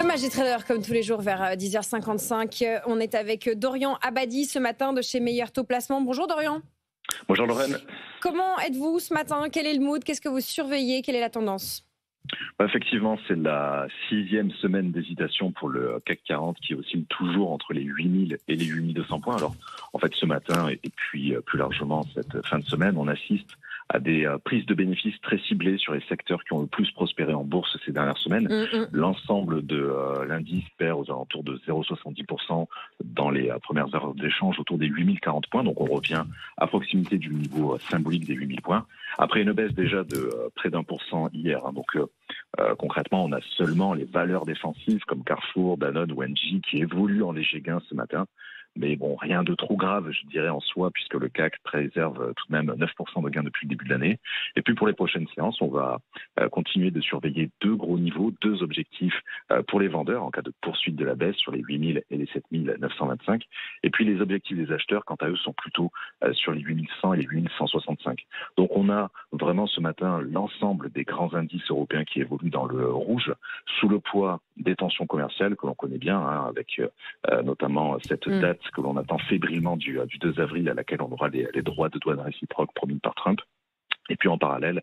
Magic Trader, comme tous les jours, vers 10h55. On est avec Dorian Abadi ce matin de chez Meilleur Taux Placement. Bonjour Dorian. Bonjour Lorraine. Comment êtes-vous ce matin? Quel est le mood? Qu'est-ce que vous surveillez? Quelle est la tendance? Effectivement, c'est la 6e semaine d'hésitation pour le CAC 40 qui oscille toujours entre les 8000 et les 8200 points. Alors, en fait, ce matin et puis plus largement cette fin de semaine, on assiste à des prises de bénéfices très ciblées sur les secteurs qui ont le plus prospéré en bourse ces dernières semaines. L'ensemble de l'indice perd aux alentours de 0,70% dans les premières heures d'échange autour des 8040 points. Donc on revient à proximité du niveau symbolique des 8000 points. Après une baisse déjà de près d'1% hier. Donc concrètement, on a seulement les valeurs défensives comme Carrefour, Danone ou Engie qui évoluent en léger gain ce matin. Mais bon, rien de trop grave, je dirais, en soi, puisque le CAC préserve tout de même 9% de gains depuis le début de l'année. Et puis pour les prochaines séances, on va continuer de surveiller deux gros niveaux, deux objectifs pour les vendeurs en cas de poursuite de la baisse sur les 8000 et les 7925. Et puis les objectifs des acheteurs, quant à eux, sont plutôt sur les 8100 et les 8165. Donc on a vraiment ce matin l'ensemble des grands indices européens qui évoluent dans le rouge, sous le poids des tensions commerciales que l'on connaît bien, avec notamment cette date que l'on attend fébrilement du 2 avril à laquelle on aura les droits de douane réciproques promis par Trump. Et puis en parallèle,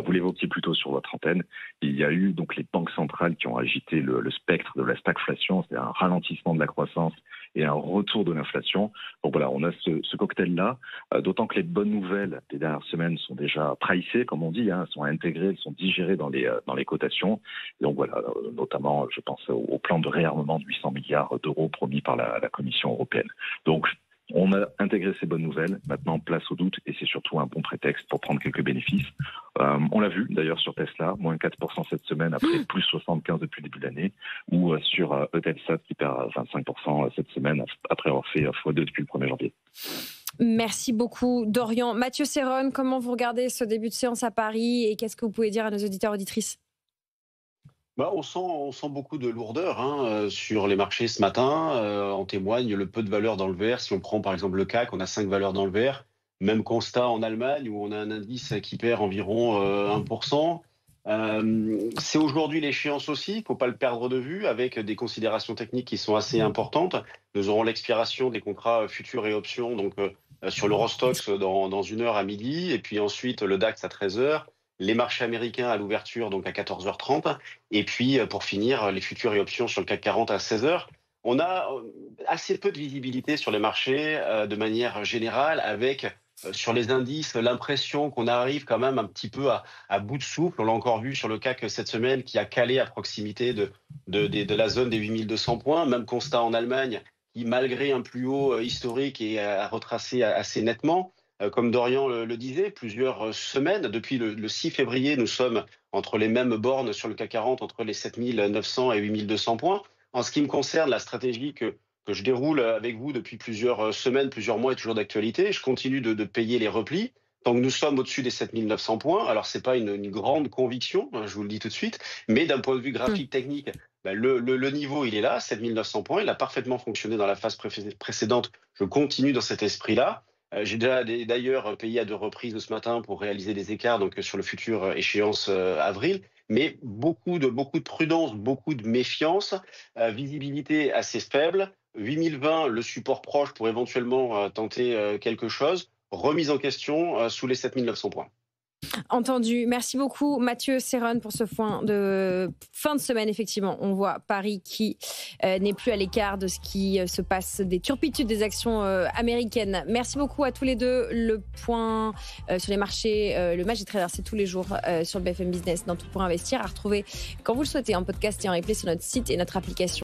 vous l'évoquiez plus tôt sur votre antenne, il y a eu donc les banques centrales qui ont agité le spectre de la stagflation, c'est-à-dire un ralentissement de la croissance et un retour de l'inflation. Donc voilà, on a ce cocktail-là, d'autant que les bonnes nouvelles des dernières semaines sont déjà pricées, comme on dit, elles sont intégrées, elles sont digérées dans les cotations. Et donc voilà, notamment, je pense au plan de réarmement de 800 milliards d'euros promis par la Commission européenne. Donc on a intégré ces bonnes nouvelles, maintenant place au doute, et c'est surtout un bon prétexte pour prendre quelques bénéfices. On l'a vu d'ailleurs sur Tesla, moins 4% cette semaine après plus 75% depuis le début de l'année, ou sur Eutelsat qui perd 25% cette semaine après avoir fait x2 depuis le 1er janvier. Merci beaucoup Dorian. Mathieu Serron, comment vous regardez ce début de séance à Paris et qu'est-ce que vous pouvez dire à nos auditeurs et auditrices? On sent beaucoup de lourdeur sur les marchés ce matin. En témoigne le peu de valeurs dans le vert. Si on prend par exemple le CAC, on a 5 valeurs dans le vert. Même constat en Allemagne où on a un indice qui perd environ 1%. C'est aujourd'hui l'échéance aussi, il ne faut pas le perdre de vue, avec des considérations techniques qui sont assez importantes. Nous aurons l'expiration des contrats futurs et options donc, sur l'Eurostoxx dans 1 heure à midi, et puis ensuite le DAX à 13 heures. Les marchés américains à l'ouverture, donc à 14h30. Et puis, pour finir, les futurs et options sur le CAC 40 à 16h. On a assez peu de visibilité sur les marchés de manière générale, avec sur les indices l'impression qu'on arrive quand même un petit peu à bout de souffle. On l'a encore vu sur le CAC cette semaine qui a calé à proximité de la zone des 8200 points. Même constat en Allemagne qui, malgré un plus haut historique, est à retracer assez nettement. Comme Dorian le disait, plusieurs semaines, depuis le 6 février, nous sommes entre les mêmes bornes sur le CAC 40, entre les 7900 et 8200 points. En ce qui me concerne, la stratégie que je déroule avec vous depuis plusieurs semaines, plusieurs mois est toujours d'actualité. Je continue de payer les replis. Tant que nous sommes au-dessus des 7900 points, alors ce n'est pas une grande conviction, je vous le dis tout de suite, mais d'un point de vue graphique technique, le niveau, il est là, 7900 points. Il a parfaitement fonctionné dans la phase précédente. Je continue dans cet esprit-là. J'ai déjà d'ailleurs payé à 2 reprises ce matin pour réaliser des écarts donc sur le futur échéance avril, mais beaucoup de prudence, beaucoup de méfiance, visibilité assez faible, 8020 le support proche pour éventuellement tenter quelque chose, remise en question sous les 7900 points. Entendu. Merci beaucoup Mathieu Serron pour ce point de fin de semaine. Effectivement, on voit Paris qui n'est plus à l'écart de ce qui se passe, des turpitudes des actions américaines. Merci beaucoup à tous les deux. Le point sur les marchés, le Magic Trader, c'est tous les jours sur le BFM Business dans Tout pour investir, à retrouver quand vous le souhaitez en podcast et en replay sur notre site et notre application.